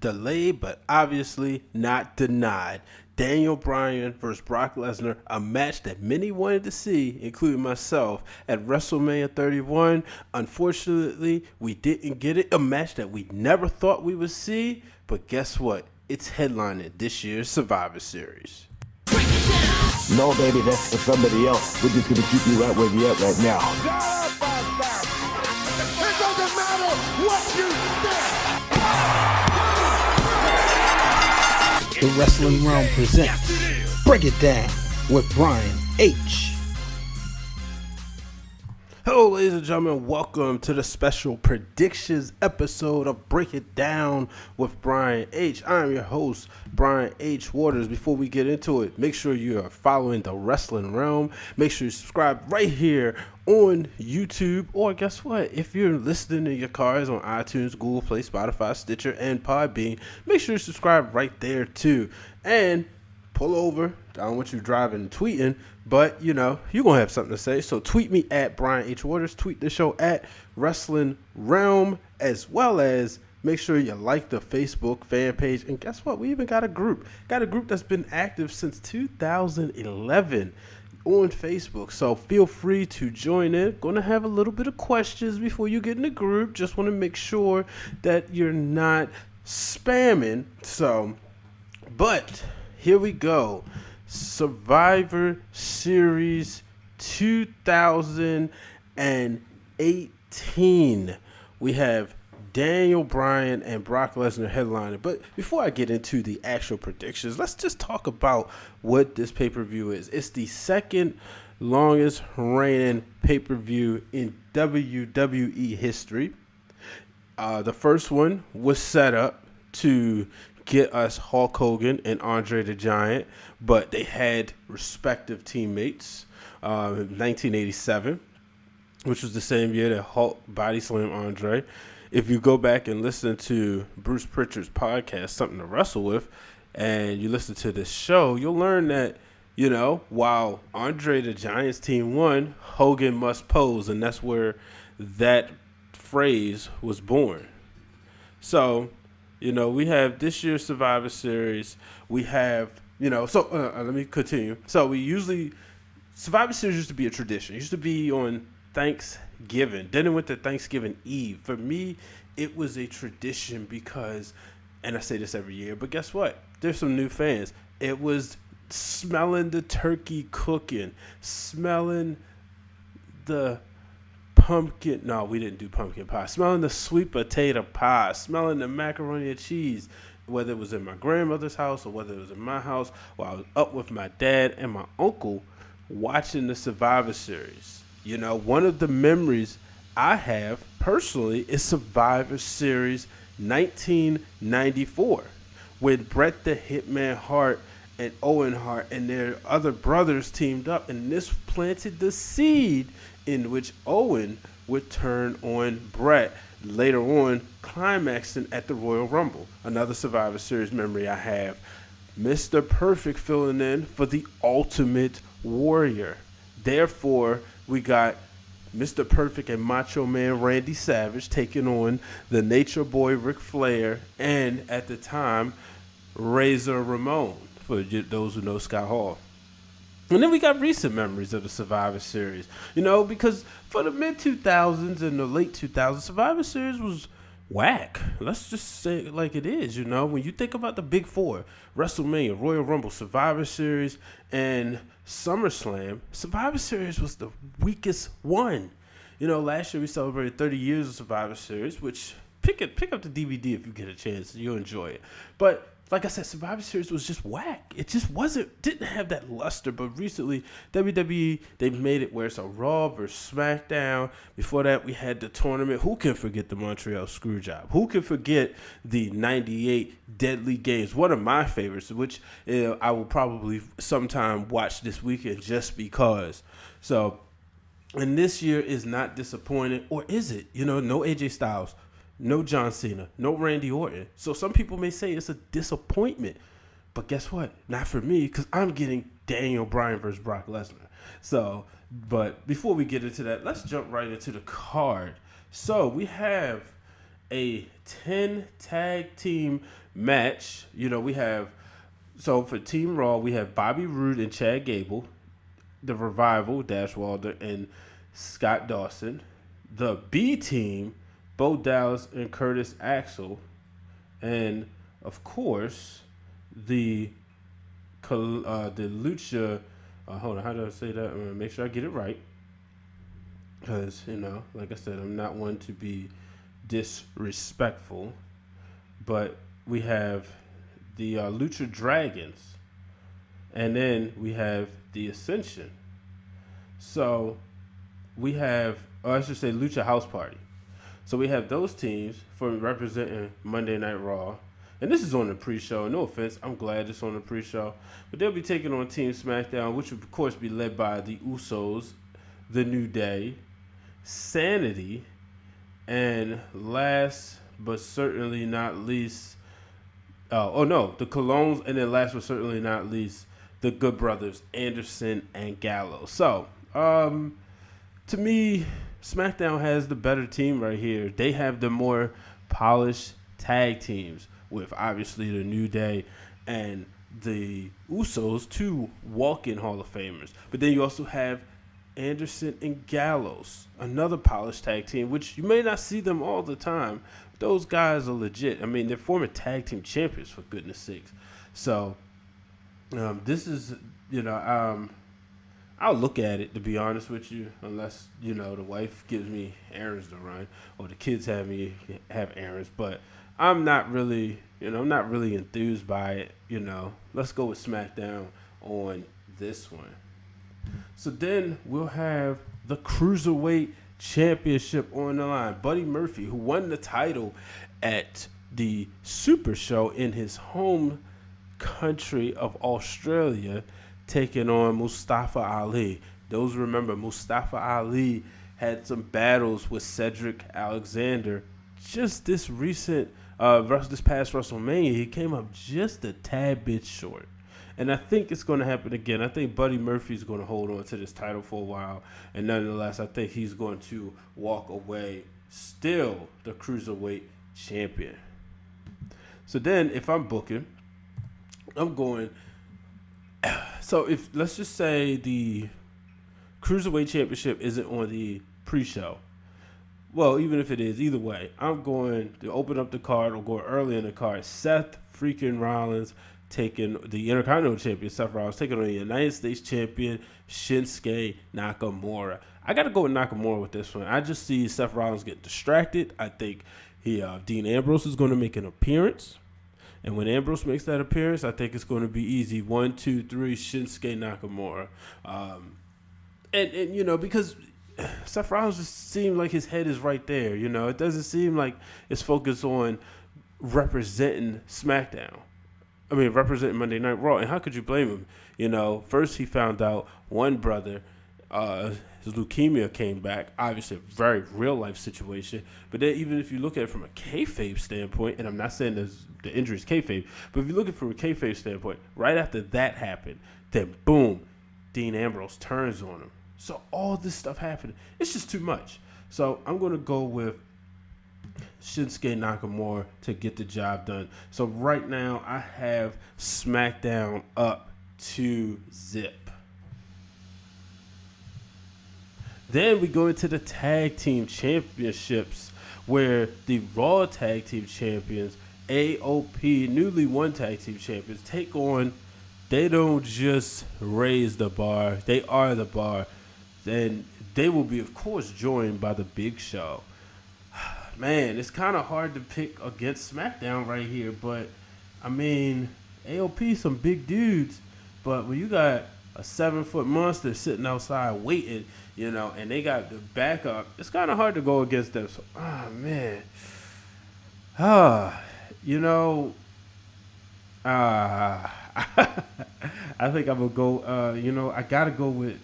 delayed, but obviously not denied. Daniel Bryan versus Brock Lesnar, a match that many wanted to see, including myself, at WrestleMania 31. Unfortunately, we didn't get it. A match that we never thought we would see, but guess what? It's headlining this year's Survivor Series. No, baby, that's for somebody else. We're just gonna keep you right where you're at right now. It doesn't matter what you think. The Wrestling Wrealm presents Break It Down with Bryan H. Hello, ladies and gentlemen. Welcome to the special Predictions episode of Break It Down with Bryan H. I am your host, Bryan H. Waters. Before we get into it, make sure you are following the Wrestling Wrealm. Make sure you subscribe right here on YouTube. Or guess what? If you're listening in your cars on iTunes, Google Play, Spotify, Stitcher, and Podbean, make sure you subscribe right there too. And pull over. I don't want you driving and tweeting, but you're going to have something to say. So tweet me at Bryan H. Waters. Tweet the show at Wrestling Wrealm, as well as make sure you like the Facebook fan page. And guess what? We even got a group. Got a group that's been active since 2011 on Facebook. So feel free to join in. Going to have a little bit of questions before you get in the group. Just want to make sure that you're not spamming. But here we go. Survivor Series 2018. We have Daniel Bryan and Brock Lesnar headlining. But before I get into the actual predictions, let's just talk about what this pay-per-view is. It's the second longest reigning pay-per-view in WWE history. The first one was set up to get us Hulk Hogan and Andre the Giant, but they had respective teammates. 1987, which was the same year that Hulk body slammed Andre. If you go back and listen to Bruce Pritchard's podcast, Something to Wrestle With, and you listen to this show, you'll learn that, while Andre the Giant's team won, Hogan must pose, and that's where that phrase was born. So, we have this year's Survivor Series. We have, let me continue. So Survivor Series used to be a tradition. It used to be on Thanksgiving. Then it went to Thanksgiving Eve. For me, it was a tradition because, and I say this every year, but guess what? There's some new fans. It was smelling the turkey cooking, smelling the pumpkin. No, we didn't do pumpkin pie. Smelling the sweet potato pie, smelling the macaroni and cheese, whether it was in my grandmother's house or whether it was in my house, while I was up with my dad and my uncle watching the Survivor Series. One of the memories I have personally is Survivor Series 1994, when Bret the Hitman Hart and Owen Hart and their other brothers teamed up, and this planted the seed in which Owen would turn on Bret, later on climaxing at the Royal Rumble. Another Survivor Series memory I have. Mr. Perfect filling in for the Ultimate Warrior. Therefore, we got Mr. Perfect and Macho Man Randy Savage taking on the Nature Boy Ric Flair, and at the time, Razor Ramon, for those who know Scott Hall. And then we got recent memories of the Survivor Series, because for the mid-2000s and the late 2000s, Survivor Series was whack. Let's just say it like it is, When you think about the big four, WrestleMania, Royal Rumble, Survivor Series, and SummerSlam, Survivor Series was the weakest one. Last year we celebrated 30 years of Survivor Series, which pick up the DVD if you get a chance. You'll enjoy it. But like I said, Survivor Series was just whack. It just didn't have that luster. But recently, WWE, they've made it where it's a Raw versus SmackDown. Before that, we had the tournament. Who can forget the Montreal Screwjob? Who can forget the 98 Deadly Games? One of my favorites, which I will probably sometime watch this weekend just because. So, and this year is not disappointing. Or is it? No AJ Styles. No John Cena, no Randy Orton. So some people may say it's a disappointment. But guess what? Not for me, because I'm getting Daniel Bryan versus Brock Lesnar. So, but before we get into that, let's jump right into the card. So we have a 10 tag team match. You know, we have, so for Team Raw, we have Bobby Roode and Chad Gable, the Revival, Dash Wilder and Scott Dawson, the B team, Bo Dallas and Curtis Axel, and of course the Lucha. Hold on, how do I say that? I'm gonna make sure I get it right, because like I said, I'm not one to be disrespectful, but we have the Lucha Dragons, and then we have the Ascension. So we have, I should say, Lucha House Party. So we have those teams for representing Monday Night Raw. And this is on the pre-show. No offense, I'm glad it's on the pre-show. But they'll be taking on Team SmackDown, which will, of course, be led by the Usos, The New Day, Sanity, and last but certainly not least, the Colognes, and then last but certainly not least, the Good Brothers, Anderson and Gallows. So, to me, SmackDown has the better team right here. They have the more polished tag teams, with obviously the New Day and the Usos, two walk-in Hall of Famers. But then you also have Anderson and Gallows, another polished tag team, which you may not see them all the time. Those guys are legit. I mean, they're former tag team champions, for goodness sakes. So, this is, I'll look at it, to be honest with you, unless, the wife gives me errands to run or the kids have errands. But I'm not really enthused by it. Let's go with SmackDown on this one. So then we'll have the Cruiserweight Championship on the line. Buddy Murphy, who won the title at the Super Show in his home country of Australia, taking on Mustafa Ali. Those remember Mustafa Ali had some battles with Cedric Alexander just this past WrestleMania. He came up just a tad bit short. And I think it's going to happen again. I think Buddy Murphy's going to hold on to this title for a while. And nonetheless, I think he's going to walk away still the Cruiserweight Champion. So then, if I'm booking, I'm going... So if, let's just say the Cruiserweight Championship isn't on the pre-show. Well, even if it is, either way, I'm going to open up the card or go early in the card. Seth freaking Rollins taking the Intercontinental Champion, Seth Rollins taking on the United States Champion, Shinsuke Nakamura. I got to go with Nakamura with this one. I just see Seth Rollins get distracted. I think Dean Ambrose is going to make an appearance. And when Ambrose makes that appearance, I think it's going to be easy. 1, 2, 3, Shinsuke Nakamura. And because Seth Rollins just seems like his head is right there. It doesn't seem like it's focused on representing SmackDown. Representing Monday Night Raw. And how could you blame him? First he found out one brother, his leukemia came back. Obviously, a very real-life situation. But then even if you look at it from a kayfabe standpoint, and I'm not saying the injury is kayfabe, but if you look at it from a kayfabe standpoint, right after that happened, then boom, Dean Ambrose turns on him. So all this stuff happened. It's just too much. So I'm going to go with Shinsuke Nakamura to get the job done. So right now I have SmackDown up 2-0. Then we go into the Tag Team Championships, where the Raw Tag Team Champions, AOP, newly won Tag Team Champions, take on, they don't just raise the bar, they are the bar. Then they will be, of course, joined by the Big Show. Man, it's kind of hard to pick against SmackDown right here, but, AOP, some big dudes, but when you got a 7-foot monster sitting outside waiting, and they got the backup, it's kind of hard to go against them. So, man. I think I'm going to go, I got to go with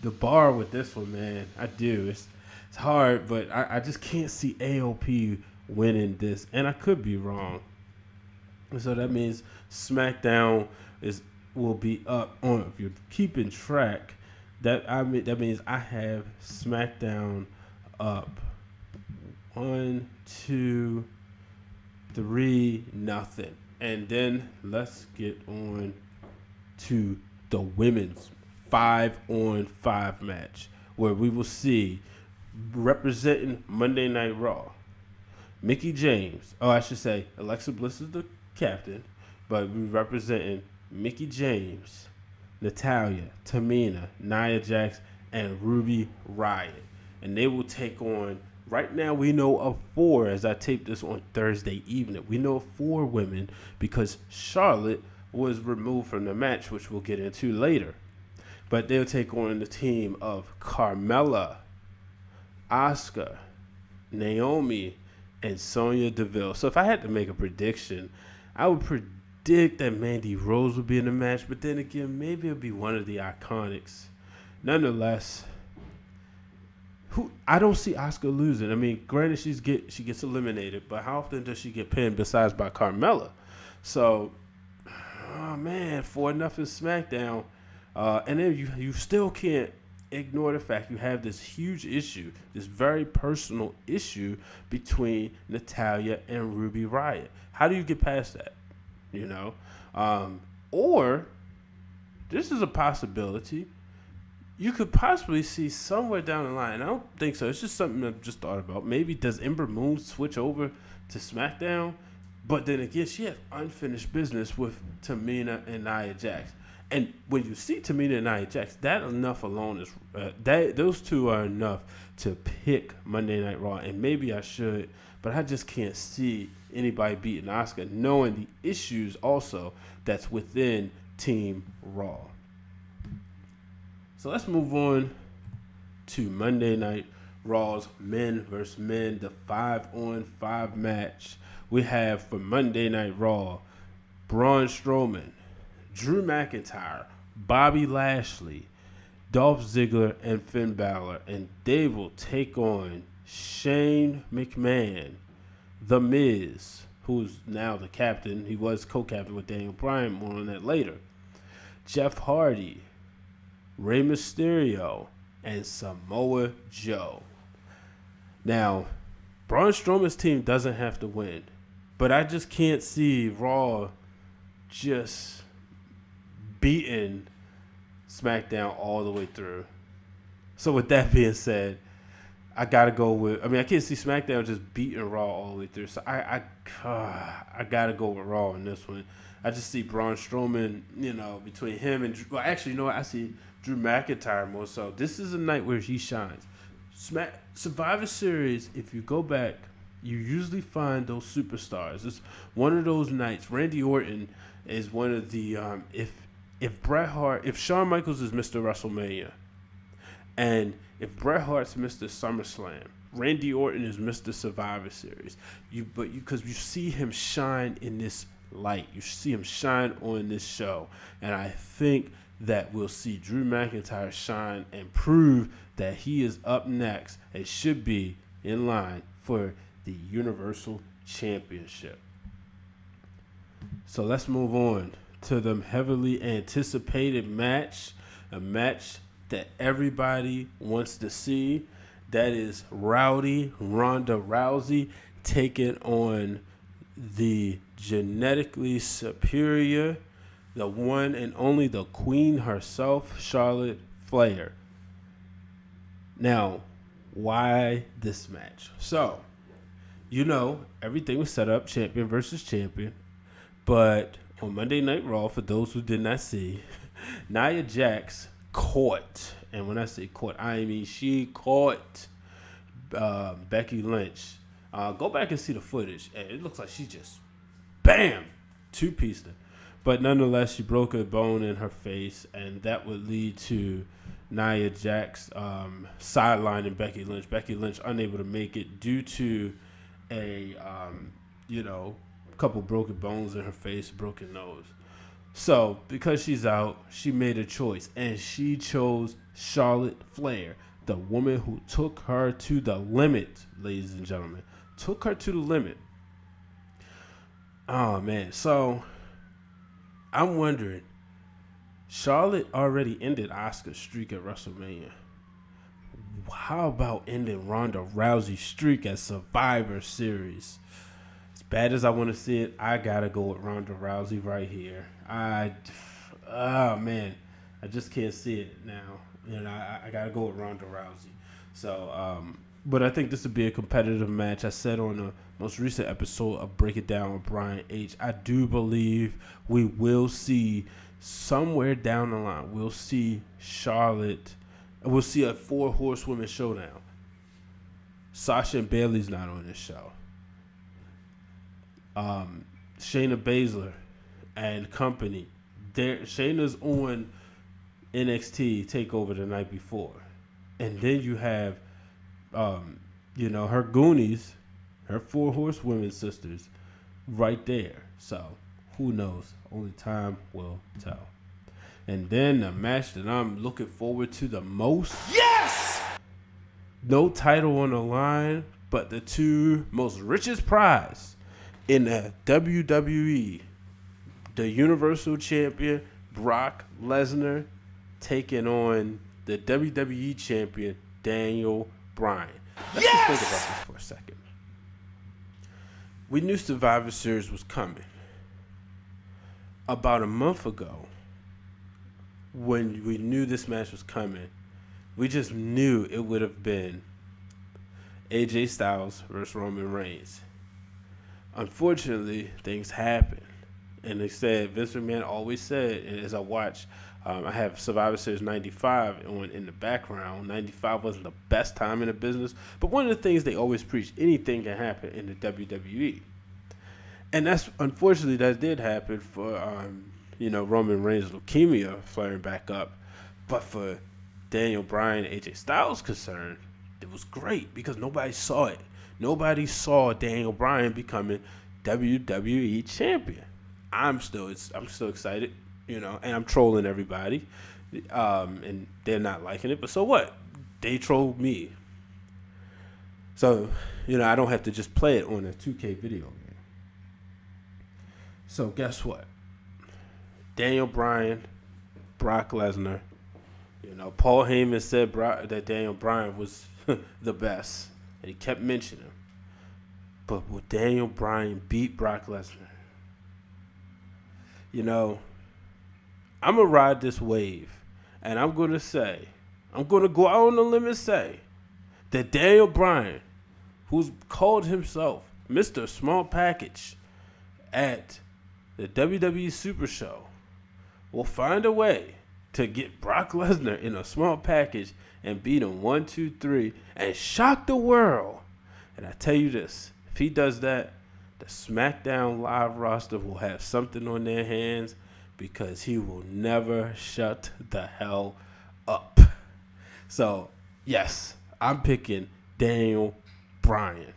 the bar with this one, man. I do. It's hard, but I just can't see AOP winning this, and I could be wrong. So that means SmackDown will be up on. If you're keeping track, that means I have SmackDown up 1, 2, 3, nothing. And then let's get on to the women's 5-on-5 match, where we will see, representing Monday Night Raw, Mickie James. Oh, I should say Alexa Bliss is the captain, but we're representing Mickie James, Natalya, Tamina, Nia Jax, and Ruby Riott. And they will take on, right now we know of 4, as I tape this on Thursday evening. We know of 4 women because Charlotte was removed from the match, which we'll get into later. But they'll take on the team of Carmella, Asuka, Naomi, and Sonya Deville. So if I had to make a prediction, I would predict that Mandy Rose would be in the match, but then again, maybe it'll be one of the Iconics. Nonetheless, I don't see Asuka losing. I mean, granted, she gets eliminated, but how often does she get pinned besides by Carmella? So, oh man, 4-0 SmackDown, and then you still can't ignore the fact you have this huge issue, this very personal issue between Natalya and Ruby Riott. How do you get past that? You know, or this is a possibility. You could possibly see somewhere down the line. I don't think so. It's just something I've just thought about. Maybe does Ember Moon switch over to SmackDown? But then again, she has unfinished business with Tamina and Nia Jax. And when you see Tamina and Nia Jax, that enough alone is those two are enough to pick Monday Night Raw. And maybe I should, but I just can't see anybody beating Asuka, knowing the issues also that's within Team Raw. So let's move on to Monday Night Raw's men versus men, the 5-on-5 match. We have for Monday Night Raw, Braun Strowman, Drew McIntyre, Bobby Lashley, Dolph Ziggler, and Finn Balor. And they will take on Shane McMahon, The Miz, who's now the captain. He was co-captain with Daniel Bryan. More on that later. Jeff Hardy, Rey Mysterio, and Samoa Joe. Now, Braun Strowman's team doesn't have to win, but I just can't see Raw just beating SmackDown all the way through. So with that being said, I gotta go with. I mean, I can't see SmackDown just beating Raw all the way through. So I gotta go with Raw in this one. I just see Braun Strowman, between him and Drew. Well, actually, you know what? I see Drew McIntyre more so. This is a night where he shines. Survivor Series, if you go back, you usually find those superstars. It's one of those nights. Randy Orton is one of the if Shawn Michaels is Mr. WrestleMania, and if Bret Hart's Mr. SummerSlam, Randy Orton is Mr. Survivor Series. Because you see him shine in this light. You see him shine on this show. And I think that we'll see Drew McIntyre shine and prove that he is up next and should be in line for the Universal Championship. So let's move on to the heavily anticipated match, a match that everybody wants to see. That is Ronda Rousey taking on the genetically superior, the one and only, the queen herself, Charlotte Flair. Now, why this match? So, everything was set up, champion versus champion. But on Monday Night Raw, for those who did not see, Nia Jax caught, and when I say caught, I mean she caught Becky Lynch. Go back and see the footage, and it looks like she just, bam, two-pieced her. But nonetheless, she broke a bone in her face, and that would lead to Nia Jax sidelining Becky Lynch. Becky Lynch unable to make it due to a couple broken bones in her face, broken nose. So because she's out, she made a choice, and she chose Charlotte Flair, the woman who took her to the limit, ladies and gentlemen. Took her to the limit. Oh, man. So I'm wondering, Charlotte already ended Asuka's streak at WrestleMania. how about ending Ronda Rousey's streak at Survivor Series? As bad as I want to see it, I gotta go with Ronda Rousey right here. Man, I just can't see it now. I gotta go with Ronda Rousey. So, but I think this would be a competitive match. I said on the most recent episode of Break It Down with Brian H., I do believe we will see somewhere down the line, we'll see Charlotte. We'll see a 4 horsewomen showdown. Sasha and Bayley's not on this show. Shayna Baszler and company. Shayna's on NXT TakeOver the night before. And then you have, her Goonies, her 4 horsewomen sisters right there. So, who knows? Only time will tell. And then the match that I'm looking forward to the most. Yes! No title on the line, but the 2 most richest prize in the WWE. The Universal Champion Brock Lesnar taking on the WWE Champion Daniel Bryan. Let's just think about this for a second. We knew Survivor Series was coming. About a month ago, when we knew this match was coming, we just knew it would have been AJ Styles versus Roman Reigns. Unfortunately, things happened. And they said, Vince McMahon always said, and as I watch, I have Survivor Series 95 on in the background. 95 wasn't the best time in the business, but one of the things they always preach, anything can happen in the WWE. And that's, unfortunately, that did happen for, Roman Reigns' leukemia flaring back up. But for Daniel Bryan and AJ Styles concerned, it was great because nobody saw it. Nobody saw Daniel Bryan becoming WWE champion. I'm still excited, and I'm trolling everybody, and they're not liking it. But so what? They trolled me. So, I don't have to just play it on a 2K video game. So guess what? Daniel Bryan, Brock Lesnar. Paul Heyman said that Daniel Bryan was the best, and he kept mentioning him. But will Daniel Bryan beat Brock Lesnar? I'm going to ride this wave, and I'm going to go out on a limb and say that Daniel Bryan, who's called himself Mr. Small Package at the WWE Super Show, will find a way to get Brock Lesnar in a small package and beat him 1, 2, 3 and shock the world. And I tell you this, if he does that, the SmackDown Live roster will have something on their hands because he will never shut the hell up. So, yes, I'm picking Daniel Bryan.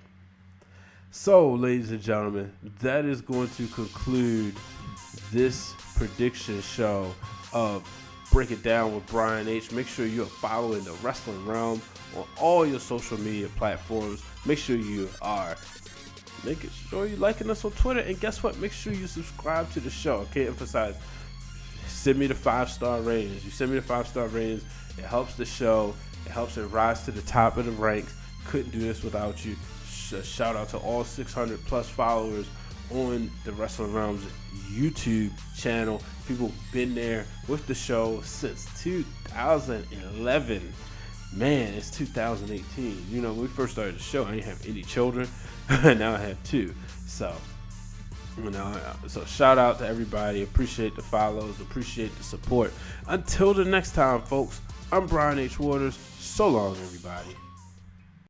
So, ladies and gentlemen, that is going to conclude this prediction show of Break It Down with Brian H. Make sure you're following the Wrestling Wrealm on all your social media platforms. Make sure you are making sure you're liking us on Twitter. And guess what? Make sure you subscribe to the show. I can't emphasize. Send me the 5-star ratings. You send me the 5-star ratings. It helps the show. It helps it rise to the top of the ranks. Couldn't do this without you. Shout out to all 600 plus followers on the Wrestling Wrealm's YouTube channel. People been there with the show since 2011. Man, it's 2018. When we first started the show, I didn't have any children. Now I have 2. So, so shout out to everybody. Appreciate the follows. Appreciate the support. Until the next time, folks, I'm Brian H. Waters. So long, everybody.